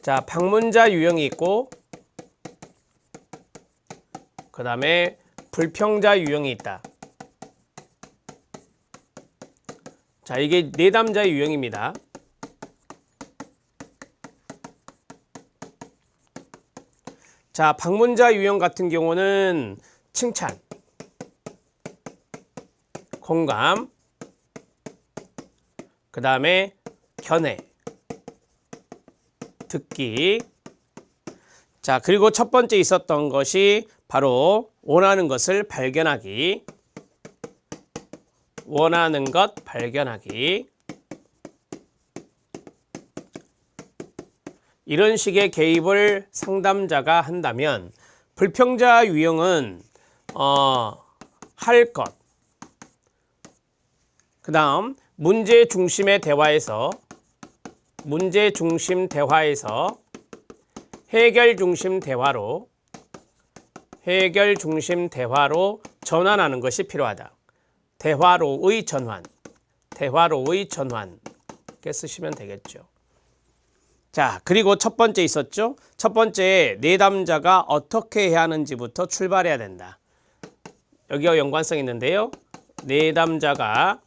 자, 방문자 유형이 있고 그 다음에 불평자 유형이 있다. 자, 이게 내담자의 유형입니다. 자, 방문자 유형 같은 경우는 칭찬, 공감, 그 다음에 견해, 듣기. 자, 그리고 첫 번째 있었던 것이 바로 원하는 것을 발견하기. 원하는 것 발견하기. 이런 식의 개입을 상담자가 한다면 불평자 유형은 할 것, 그 다음 문제 중심의 대화에서 해결 중심 대화로 전환하는 것이 필요하다. 대화로의 전환 이렇게 쓰시면 되겠죠. 자, 그리고 첫 번째 있었죠. 첫 번째 내담자가 어떻게 해야 하는지부터 출발해야 된다. 여기와 연관성이 있는데요. 내담자가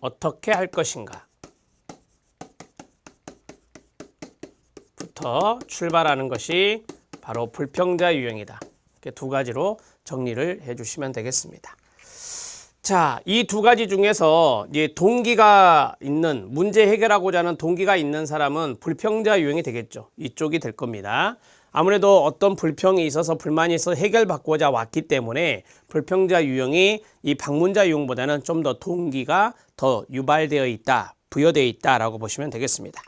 어떻게 할 것인가 부터 출발하는 것이 바로 불평자 유형이다. 이렇게 두 가지로 정리를 해주시면 되겠습니다. 자, 이 두 가지 중에서 이제 동기가 있는, 문제 해결하고자 하는 동기가 있는 사람은 불평자 유형이 되겠죠. 이쪽이 될 겁니다. 아무래도 어떤 불평이 있어서 불만이 있어서 해결받고자 왔기 때문에 불평자 유형이 이 방문자 유형보다는 좀 더 동기가 더 유발되어 있다, 부여되어 있다라고 보시면 되겠습니다.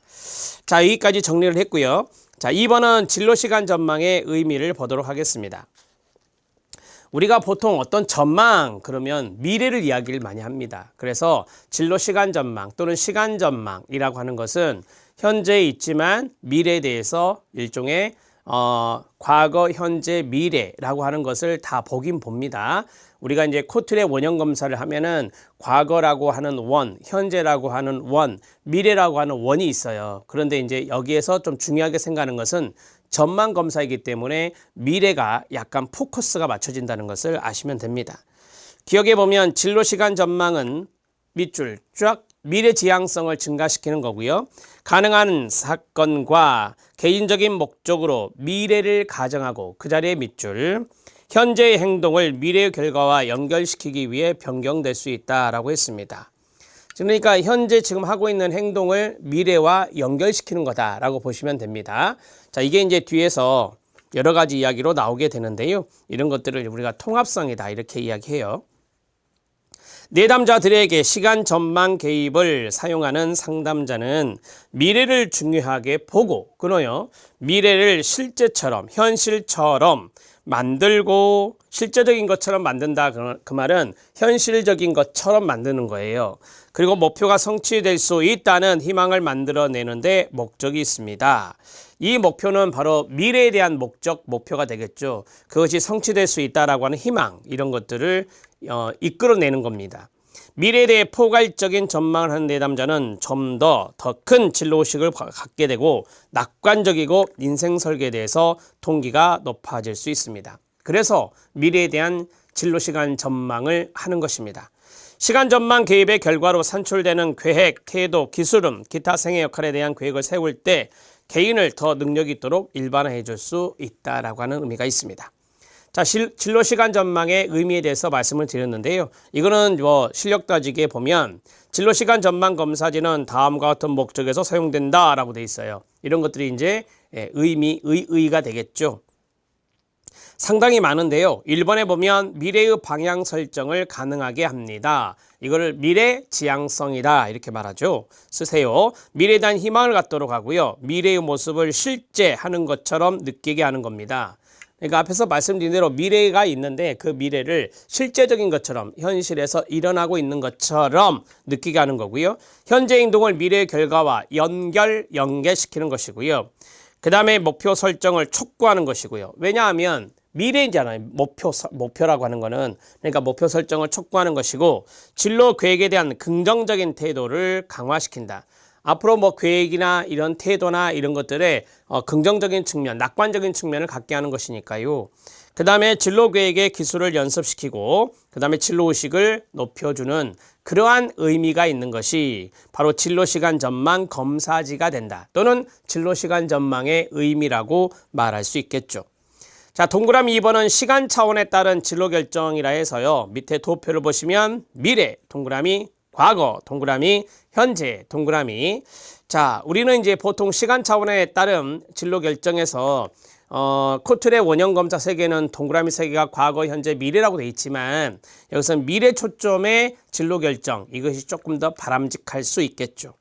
자, 여기까지 정리를 했고요. 자, 2번은 진로시간 전망의 의미를 보도록 하겠습니다. 우리가 보통 어떤 전망 그러면 미래를 이야기를 많이 합니다. 그래서 진로시간 전망 또는 시간 전망이라고 하는 것은 현재에 있지만 미래에 대해서 일종의 과거, 현재, 미래라고 하는 것을 다 보긴 봅니다. 우리가 이제 코틀의 원형 검사를 하면은 과거라고 하는 원, 현재라고 하는 원, 미래라고 하는 원이 있어요. 그런데 이제 여기에서 좀 중요하게 생각하는 것은 전망 검사이기 때문에 미래가 약간 포커스가 맞춰진다는 것을 아시면 됩니다. 기억해 보면 진로시간 전망은 밑줄 쫙 미래 지향성을 증가시키는 거고요. 가능한 사건과 개인적인 목적으로 미래를 가정하고 그 자리에 밑줄 현재의 행동을 미래의 결과와 연결시키기 위해 변경될 수 있다라고 했습니다. 그러니까 현재 지금 하고 있는 행동을 미래와 연결시키는 거다라고 보시면 됩니다. 자, 이게 이제 뒤에서 여러 가지 이야기로 나오게 되는데요. 이런 것들을 우리가 통합성이다 이렇게 이야기해요. 내담자들에게 시간 전망 개입을 사용하는 상담자는 미래를 중요하게 보고 끊어요. 미래를 실제처럼 현실처럼 만들고 실제적인 것처럼 만든다. 그 말은 현실적인 것처럼 만드는 거예요. 그리고 목표가 성취될 수 있다는 희망을 만들어내는데 목적이 있습니다. 이 목표는 바로 미래에 대한 목표가 되겠죠. 그것이 성취될 수 있다라고 하는 희망, 이런 것들을 이끌어내는 겁니다. 미래에 대해 포괄적인 전망을 하는 내담자는 좀 더 큰 진로의식을 갖게 되고 낙관적이고 인생 설계에 대해서 동기가 높아질 수 있습니다. 그래서 미래에 대한 진로시간 전망을 하는 것입니다. 시간 전망 개입의 결과로 산출되는 계획, 태도, 기술음, 기타 생애 역할에 대한 계획을 세울 때 개인을 더 능력 있도록 일반화해 줄 수 있다라고 하는 의미가 있습니다. 자, 진로시간 전망의 의미에 대해서 말씀을 드렸는데요. 이거는 실력 따지기에 보면 진로시간 전망 검사지는 다음과 같은 목적에서 사용된다라고 돼 있어요. 이런 것들이 이제 의의가 되겠죠. 상당히 많은데요. 1번에 보면 미래의 방향 설정을 가능하게 합니다. 이거를 미래 지향성이다 이렇게 말하죠. 쓰세요. 미래에 대한 희망을 갖도록 하고요. 미래의 모습을 실제 하는 것처럼 느끼게 하는 겁니다. 그러니까 앞에서 말씀드린 대로 미래가 있는데 그 미래를 실제적인 것처럼 현실에서 일어나고 있는 것처럼 느끼게 하는 거고요. 현재 행동을 미래의 결과와 연계시키는 것이고요. 그 다음에 목표 설정을 촉구하는 것이고요. 왜냐하면 미래잖아요. 목표라고 하는 거는. 그러니까 목표 설정을 촉구하는 것이고, 진로 계획에 대한 긍정적인 태도를 강화시킨다. 앞으로 뭐 계획이나 이런 태도나 이런 것들에 긍정적인 측면, 낙관적인 측면을 갖게 하는 것이니까요. 그 다음에 진로 계획의 기술을 연습시키고, 그 다음에 진로 의식을 높여주는 그러한 의미가 있는 것이 바로 진로 시간 전망 검사지가 된다. 또는 진로 시간 전망의 의미라고 말할 수 있겠죠. 자, 동그라미 2번은 시간 차원에 따른 진로 결정이라 해서요. 밑에 도표를 보시면 미래, 동그라미, 과거, 동그라미, 현재, 동그라미. 자, 우리는 이제 보통 시간 차원에 따른 진로 결정에서 코틀의 원형 검사 3개는 동그라미 3개가 과거, 현재, 미래라고 되어 있지만 여기서는 미래 초점의 진로 결정, 이것이 조금 더 바람직할 수 있겠죠.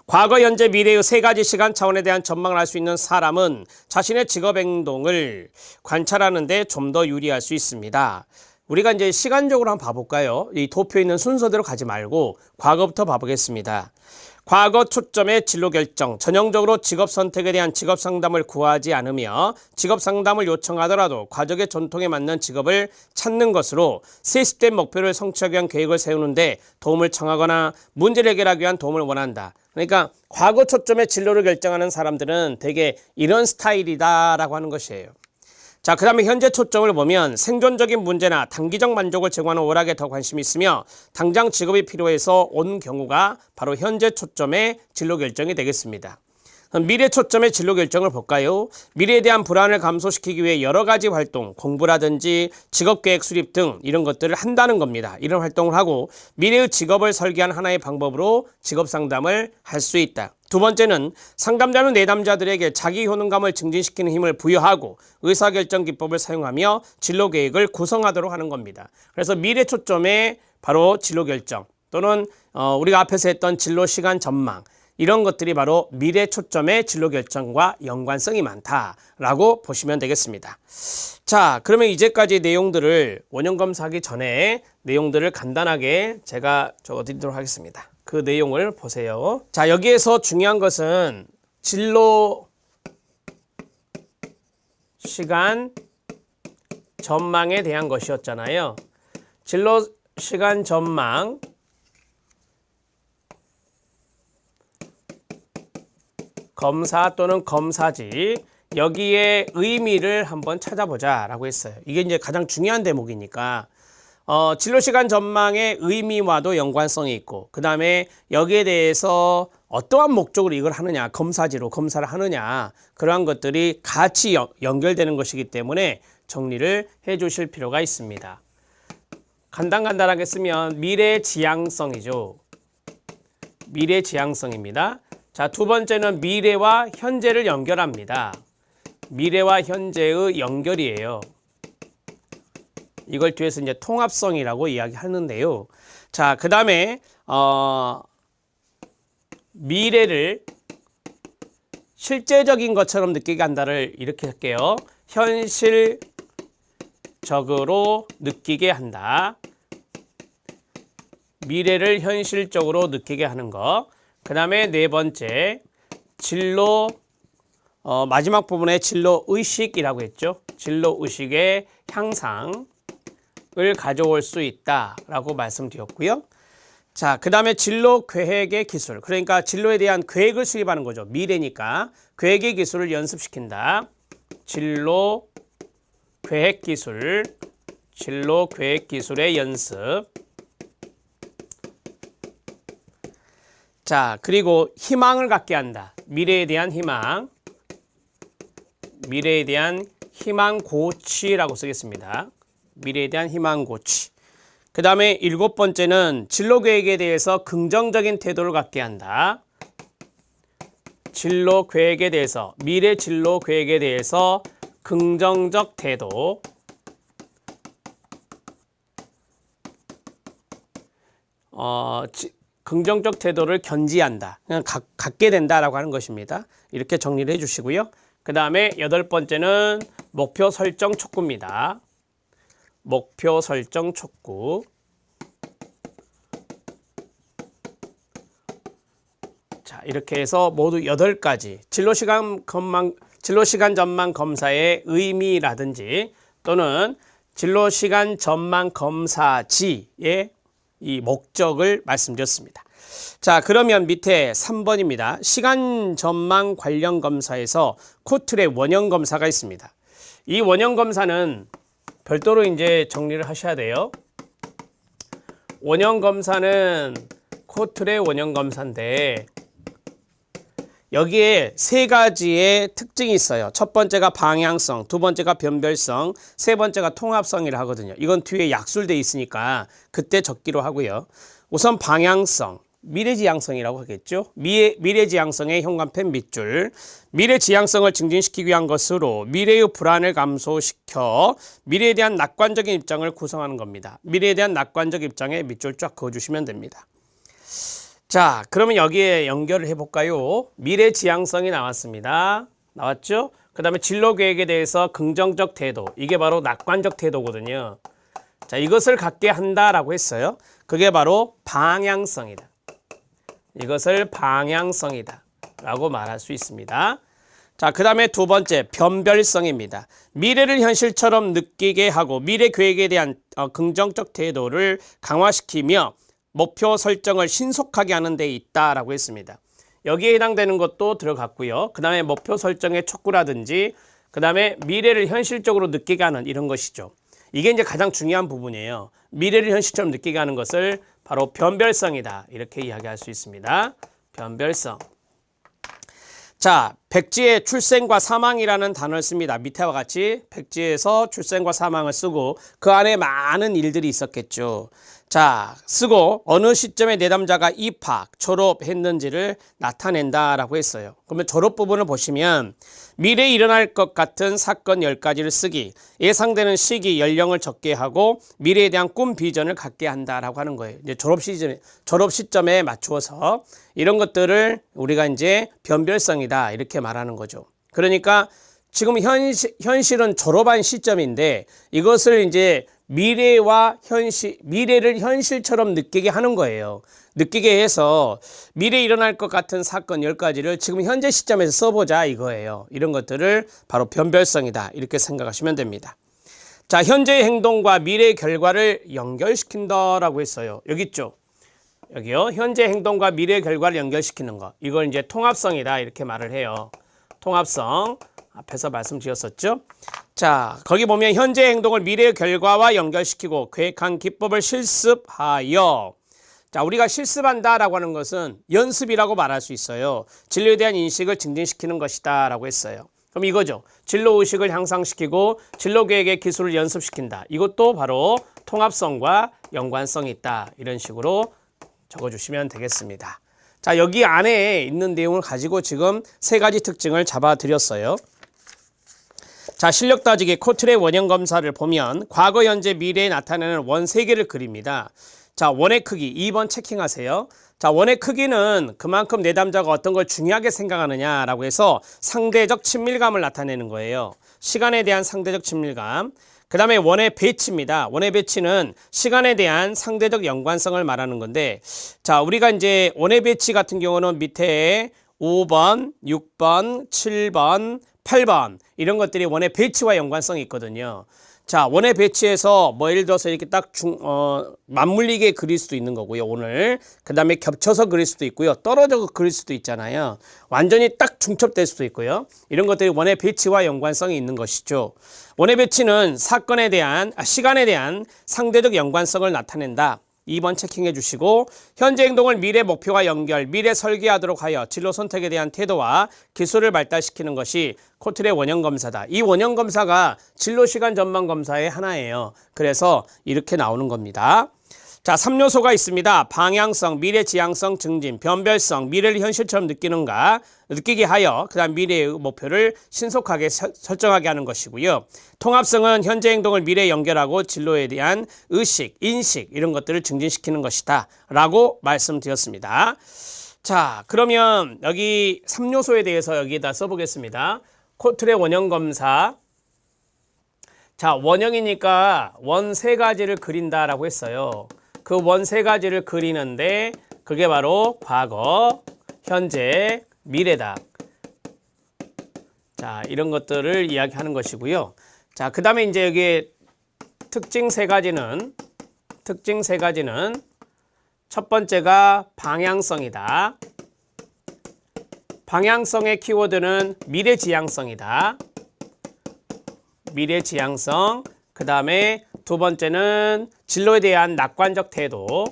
과거, 현재, 미래의 3가지 시간 차원에 대한 전망을 할 수 있는 사람은 자신의 직업 행동을 관찰하는 데 좀 더 유리할 수 있습니다. 우리가 이제 시간적으로 한번 봐볼까요? 이 도표에 있는 순서대로 가지 말고 과거부터 봐보겠습니다. 과거 초점의 진로 결정, 전형적으로 직업 선택에 대한 직업 상담을 구하지 않으며 직업 상담을 요청하더라도 가족의 전통에 맞는 직업을 찾는 것으로 세습된 목표를 성취하기 위한 계획을 세우는데 도움을 청하거나 문제를 해결하기 위한 도움을 원한다. 그러니까 과거 초점의 진로를 결정하는 사람들은 되게 이런 스타일이다라고 하는 것이에요. 자, 그 다음에 현재 초점을 보면 생존적인 문제나 단기적 만족을 제공하는 오락에 더 관심이 있으며 당장 직업이 필요해서 온 경우가 바로 현재 초점의 진로 결정이 되겠습니다. 미래 초점의 진로 결정을 볼까요? 미래에 대한 불안을 감소시키기 위해 여러 가지 활동, 공부라든지 직업계획 수립 등 이런 것들을 한다는 겁니다. 이런 활동을 하고 미래의 직업을 설계한 하나의 방법으로 직업 상담을 할 수 있다. 두 번째는 상담자는 내담자들에게 자기 효능감을 증진시키는 힘을 부여하고 의사결정 기법을 사용하며 진로 계획을 구성하도록 하는 겁니다. 그래서 미래 초점의 바로 진로 결정 또는 우리가 앞에서 했던 진로 시간 전망, 이런 것들이 바로 미래 초점의 진로 결정과 연관성이 많다라고 보시면 되겠습니다. 자, 그러면 이제까지 내용들을 원형 검사하기 전에 내용들을 간단하게 제가 적어드리도록 하겠습니다. 그 내용을 보세요. 자, 여기에서 중요한 것은 진로 시간 전망에 대한 것이었잖아요. 진로 시간 전망 검사 또는 검사지, 여기에 의미를 한번 찾아보자 라고 했어요. 이게 이제 가장 중요한 대목이니까 진로시간 전망의 의미와도 연관성이 있고, 그 다음에 여기에 대해서 어떠한 목적으로 이걸 하느냐, 검사지로 검사를 하느냐, 그러한 것들이 같이 연결되는 것이기 때문에 정리를 해 주실 필요가 있습니다. 간단하게 쓰면 미래 지향성이죠. 미래 지향성입니다. 자, 두 번째는 미래와 현재를 연결합니다. 미래와 현재의 연결이에요. 이걸 뒤에서 이제 통합성이라고 이야기하는데요. 자, 그 다음에 미래를 실제적인 것처럼 느끼게 한다를 이렇게 할게요. 현실적으로 느끼게 한다. 미래를 현실적으로 느끼게 하는 거. 그 다음에 네 번째, 진로, 마지막 부분에 진로 의식이라고 했죠. 진로 의식의 향상을 가져올 수 있다라고 말씀드렸고요. 자, 그 다음에 진로 계획의 기술. 그러니까 진로에 대한 계획을 수립하는 거죠. 미래니까 계획의 기술을 연습시킨다. 진로 계획 기술, 진로 계획 기술의 연습. 자, 그리고 희망을 갖게 한다. 미래에 대한 희망. 미래에 대한 희망 고취라고 쓰겠습니다. 미래에 대한 희망 고취. 그 다음에 7번째는 진로 계획에 대해서 긍정적인 태도를 갖게 한다. 진로 계획에 대해서, 미래 진로 계획에 대해서 긍정적 태도. 긍정적 태도를 견지한다. 그냥 갖게 된다라고 하는 것입니다. 이렇게 정리를 해주시고요. 그 다음에 8번째는 목표 설정 촉구입니다. 목표 설정 촉구. 진로 진로시간 전망 검사의 의미라든지 또는 진로시간 전망 검사지의 이 목적을 말씀드렸습니다. 자, 그러면 밑에 3번입니다. 시간 전망 관련 검사에서 코트의 원형 검사가 있습니다. 이 원형 검사는 별도로 이제 정리를 하셔야 돼요. 원형 검사는 코트의 원형 검사인데 여기에 세 가지의 특징이 있어요. 첫 번째가 방향성, 두 번째가 변별성, 세 번째가 통합성이라 하거든요. 이건 뒤에 약술돼 있으니까 그때 적기로 하고요. 우선 방향성, 미래지향성이라고 하겠죠. 미래지향성의 현관펜 밑줄, 미래지향성을 증진시키기 위한 것으로 미래의 불안을 감소시켜 미래에 대한 낙관적인 입장을 구성하는 겁니다. 미래에 대한 낙관적 입장에 밑줄 쫙 그어주시면 됩니다. 자, 그러면 여기에 연결을 해볼까요? 미래지향성이 나왔습니다. 나왔죠? 그 다음에 진로계획에 대해서 긍정적 태도, 이게 바로 낙관적 태도거든요. 자, 이것을 갖게 한다라고 했어요. 그게 바로 방향성이다. 이것을 방향성이다 라고 말할 수 있습니다. 자, 그 다음에 두 번째 변별성입니다. 미래를 현실처럼 느끼게 하고 미래 계획에 대한 긍정적 태도를 강화시키며 목표 설정을 신속하게 하는 데 있다라고 했습니다. 여기에 해당되는 것도 들어갔고요. 그 다음에 목표 설정의 촉구라든지 그 다음에 미래를 현실적으로 느끼게 하는 이런 것이죠. 이게 이제 가장 중요한 부분이에요. 미래를 현실처럼 느끼게 하는 것을 바로 변별성이다 이렇게 이야기할 수 있습니다. 변별성. 자, 백지에 출생과 사망이라는 단어를 씁니다. 밑에와 같이 백지에서 출생과 사망을 쓰고 그 안에 많은 일들이 있었겠죠. 자, 쓰고 어느 시점에 내담자가 입학, 졸업했는지를 나타낸다라고 했어요. 그러면 졸업 부분을 보시면 미래에 일어날 것 같은 사건 10가지를 쓰기, 예상되는 시기, 연령을 적게 하고 미래에 대한 꿈, 비전을 갖게 한다라고 하는 거예요. 이제 졸업 시점에 맞추어서 이런 것들을 우리가 이제 변별성이다 이렇게 말하는 거죠. 그러니까 지금 현실은 졸업한 시점인데 이것을 이제 미래를 현실처럼 느끼게 하는 거예요. 느끼게 해서 미래에 일어날 것 같은 사건 10가지를 지금 현재 시점에서 써보자 이거예요. 이런 것들을 바로 변별성이다 이렇게 생각하시면 됩니다. 자, 현재의 행동과 미래의 결과를 연결시킨다라고 했어요. 여기 있죠. 여기요. 현재 행동과 미래의 결과를 연결시키는 거. 이걸 이제 통합성이다 이렇게 말을 해요. 통합성. 앞에서 말씀드렸었죠. 자, 거기 보면 현재 행동을 미래의 결과와 연결시키고 계획한 기법을 실습하여. 자, 우리가 실습한다라고 하는 것은 연습이라고 말할 수 있어요. 진로에 대한 인식을 증진시키는 것이다 라고 했어요. 그럼 이거죠. 진로의식을 향상시키고 진로계획의 기술을 연습시킨다. 이것도 바로 통합성과 연관성이 있다. 이런 식으로 적어주시면 되겠습니다. 자, 여기 안에 있는 내용을 가지고 지금 세 가지 특징을 잡아드렸어요. 자, 실력 따지기 코트의 원형 검사를 보면 과거, 현재, 미래에 나타나는 원 3개를 그립니다. 자, 원의 크기 2번 체킹하세요. 자, 원의 크기는 그만큼 내담자가 어떤 걸 중요하게 생각하느냐라고 해서 상대적 친밀감을 나타내는 거예요. 시간에 대한 상대적 친밀감. 그 다음에 원의 배치입니다. 원의 배치는 시간에 대한 상대적 연관성을 말하는 건데, 자, 우리가 이제 원의 배치 같은 경우는 밑에 5번, 6번, 7번, 8번 이런 것들이 원의 배치와 연관성이 있거든요. 자, 원의 배치에서 뭐 예를 들어서 이렇게 딱 맞물리게 그릴 수도 있는 거고요. 오늘 그 다음에 겹쳐서 그릴 수도 있고요. 떨어져 그릴 수도 있잖아요. 완전히 딱 중첩될 수도 있고요. 이런 것들이 원의 배치와 연관성이 있는 것이죠. 원의 배치는 시간에 대한 상대적 연관성을 나타낸다. 2번 체킹해 주시고 현재 행동을 미래 목표와 연결, 미래 설계하도록 하여 진로 선택에 대한 태도와 기술을 발달시키는 것이 코트의 원형 검사다. 이 원형 검사가 진로 시간 전망 검사의 하나예요. 그래서 이렇게 나오는 겁니다. 자, 3요소가 있습니다. 방향성, 미래 지향성 증진, 변별성, 미래를 현실처럼 느끼게 하여 그 다음 미래의 목표를 신속하게 설정하게 하는 것이고요. 통합성은 현재 행동을 미래에 연결하고 진로에 대한 의식, 인식 이런 것들을 증진시키는 것이다 라고 말씀드렸습니다. 자, 그러면 여기 3요소에 대해서 여기에다 써보겠습니다. 코트의 원형 검사. 자, 원형이니까 원 3가지를 그린다라고 했어요. 그 원 3가지를 그리는데 그게 바로 과거, 현재, 미래다. 자, 이런 것들을 이야기하는 것이고요. 자, 그 다음에 이제 여기에 특징 세 가지는 첫 번째가 방향성이다. 방향성의 키워드는 미래지향성이다. 미래지향성. 그 다음에 두 번째는 진로에 대한 낙관적 태도.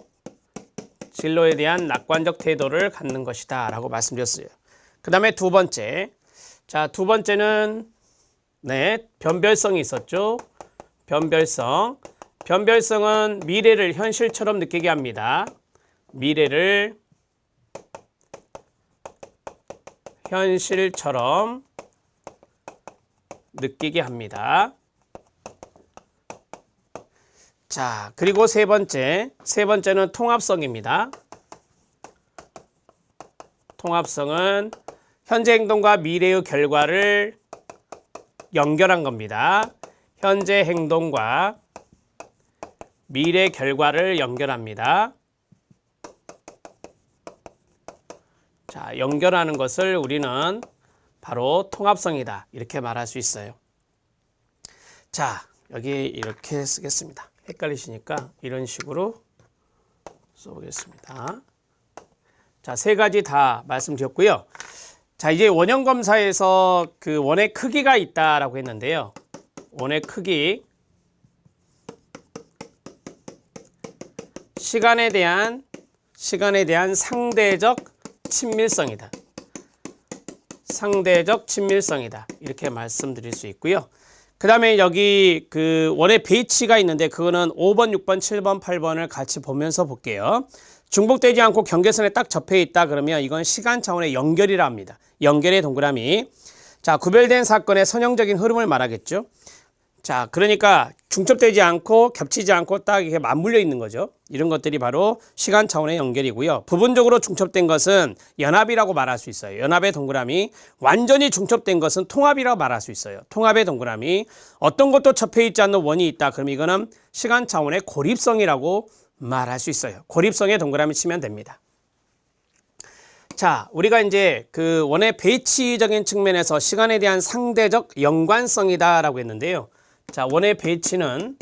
진로에 대한 낙관적 태도를 갖는 것이다 라고 말씀드렸어요. 그 다음에 두 번째. 자, 두 번째는 변별성이 있었죠. 변별성. 변별성은 미래를 현실처럼 느끼게 합니다. 미래를 현실처럼 느끼게 합니다. 자, 그리고 세 번째는 통합성입니다. 통합성은 현재 행동과 미래의 결과를 연결한 겁니다. 현재 행동과 미래 결과를 연결합니다. 자, 연결하는 것을 우리는 바로 통합성이다 이렇게 말할 수 있어요. 자, 여기 이렇게 쓰겠습니다. 헷갈리시니까 이런 식으로 써보겠습니다. 자, 세 가지 다 말씀드렸고요. 자, 이제 원형 검사에서 그 원의 크기가 있다라고 했는데요. 원의 크기, 시간에 대한 상대적 친밀성이다. 상대적 친밀성이다. 이렇게 말씀드릴 수 있고요. 그 다음에 여기 그 원의 배치가 있는데 그거는 5번, 6번, 7번, 8번을 같이 보면서 볼게요. 중복되지 않고 경계선에 딱 접해 있다 그러면 이건 시간 차원의 연결이라 합니다. 연결의 동그라미. 자, 구별된 사건의 선형적인 흐름을 말하겠죠. 자, 그러니까 중첩되지 않고 겹치지 않고 딱 이렇게 맞물려 있는 거죠. 이런 것들이 바로 시간 차원의 연결이고요. 부분적으로 중첩된 것은 연합이라고 말할 수 있어요. 연합의 동그라미. 완전히 중첩된 것은 통합이라고 말할 수 있어요. 통합의 동그라미. 어떤 것도 접해 있지 않는 원이 있다. 그럼 이거는 시간 차원의 고립성이라고 말할 수 있어요. 고립성의 동그라미 치면 됩니다. 자, 우리가 이제 그 원의 배치적인 측면에서 시간에 대한 상대적 연관성이다라고 했는데요. 자, 원의 배치는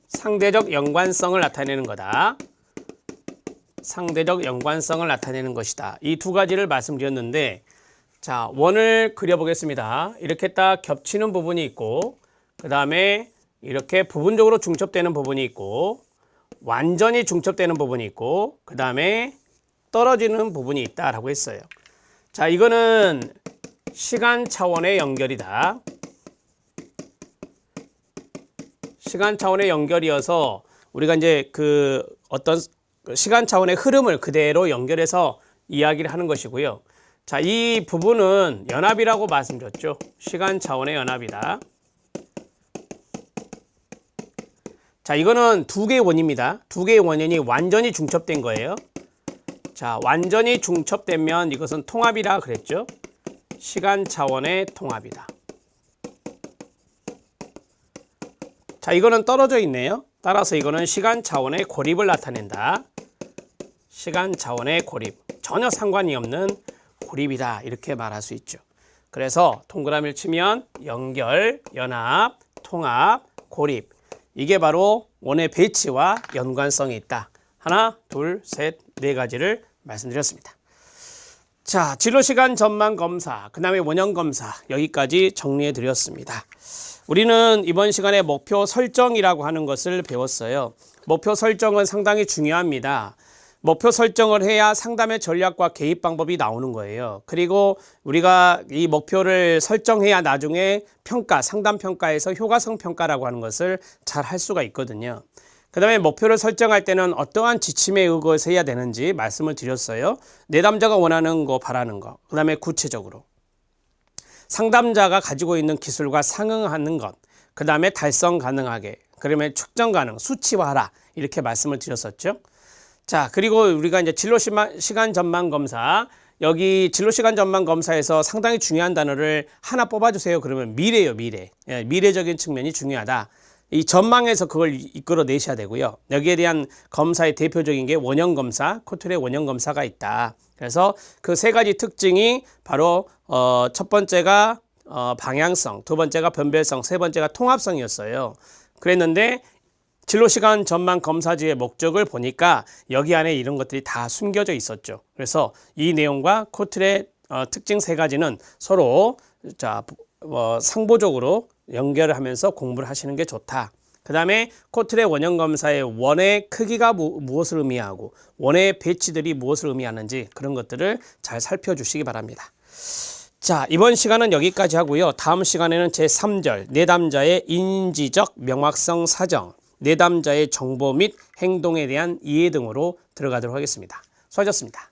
상대적 연관성을 나타내는 거다. 상대적 연관성을 나타내는 것이다. 이 두 가지를 말씀드렸는데, 자, 원을 그려보겠습니다. 이렇게 딱 겹치는 부분이 있고, 그 다음에 이렇게 부분적으로 중첩되는 부분이 있고, 완전히 중첩되는 부분이 있고, 그 다음에 떨어지는 부분이 있다라고 했어요. 자, 이거는 시간 차원의 연결이다. 시간 차원의 연결이어서 우리가 이제 그 어떤 시간 차원의 흐름을 그대로 연결해서 이야기를 하는 것이고요. 자, 이 부분은 연합이라고 말씀드렸죠. 시간 차원의 연합이다. 자, 이거는 두 개의 원입니다. 두 개의 원인이 완전히 중첩된 거예요. 자, 완전히 중첩되면 이것은 통합이라 그랬죠. 시간 차원의 통합이다. 자, 이거는 떨어져 있네요. 따라서 이거는 시간 차원의 고립을 나타낸다. 시간 차원의 고립. 전혀 상관이 없는 고립이다. 이렇게 말할 수 있죠. 그래서 동그라미를 치면 연결, 연합, 통합, 고립. 이게 바로 원의 배치와 연관성이 있다. 하나, 둘, 셋, 네 가지를 말씀드렸습니다. 자, 진로시간 전망 검사, 그 다음에 원형 검사 여기까지 정리해 드렸습니다. 우리는 이번 시간에 목표 설정이라고 하는 것을 배웠어요. 목표 설정은 상당히 중요합니다. 목표 설정을 해야 상담의 전략과 개입 방법이 나오는 거예요. 그리고 우리가 이 목표를 설정해야 나중에 평가, 상담 평가에서 효과성 평가라고 하는 것을 잘 할 수가 있거든요. 그 다음에 목표를 설정할 때는 어떠한 지침에 의거해서 해야 되는지 말씀을 드렸어요. 내담자가 원하는 거, 바라는 거. 그 다음에 구체적으로. 상담자가 가지고 있는 기술과 상응하는 것. 그 다음에 달성 가능하게. 그러면 측정 가능, 수치화하라. 이렇게 말씀을 드렸었죠. 자, 그리고 우리가 이제 진로시간 전망 검사. 여기 진로시간 전망 검사에서 상당히 중요한 단어를 하나 뽑아주세요. 그러면 미래예요, 미래. 예, 미래적인 측면이 중요하다. 이 전망에서 그걸 이끌어내셔야 되고요. 여기에 대한 검사의 대표적인 게 원형검사, 코틀의 원형검사가 있다. 그래서 그 세 가지 특징이 바로 첫 번째가 방향성, 두 번째가 변별성, 세 번째가 통합성이었어요. 그랬는데 진로시간 전망 검사지의 목적을 보니까 여기 안에 이런 것들이 다 숨겨져 있었죠. 그래서 이 내용과 코틀의 특징 세 가지는 서로 상보적으로 연결을 하면서 공부를 하시는 게 좋다. 그 다음에 코틀의 원형검사의 원의 크기가 무엇을 의미하고 원의 배치들이 무엇을 의미하는지 그런 것들을 잘 살펴주시기 바랍니다. 자, 이번 시간은 여기까지 하고요. 다음 시간에는 제3절 내담자의 인지적 명확성 사정, 내담자의 정보 및 행동에 대한 이해 등으로 들어가도록 하겠습니다. 수고하셨습니다.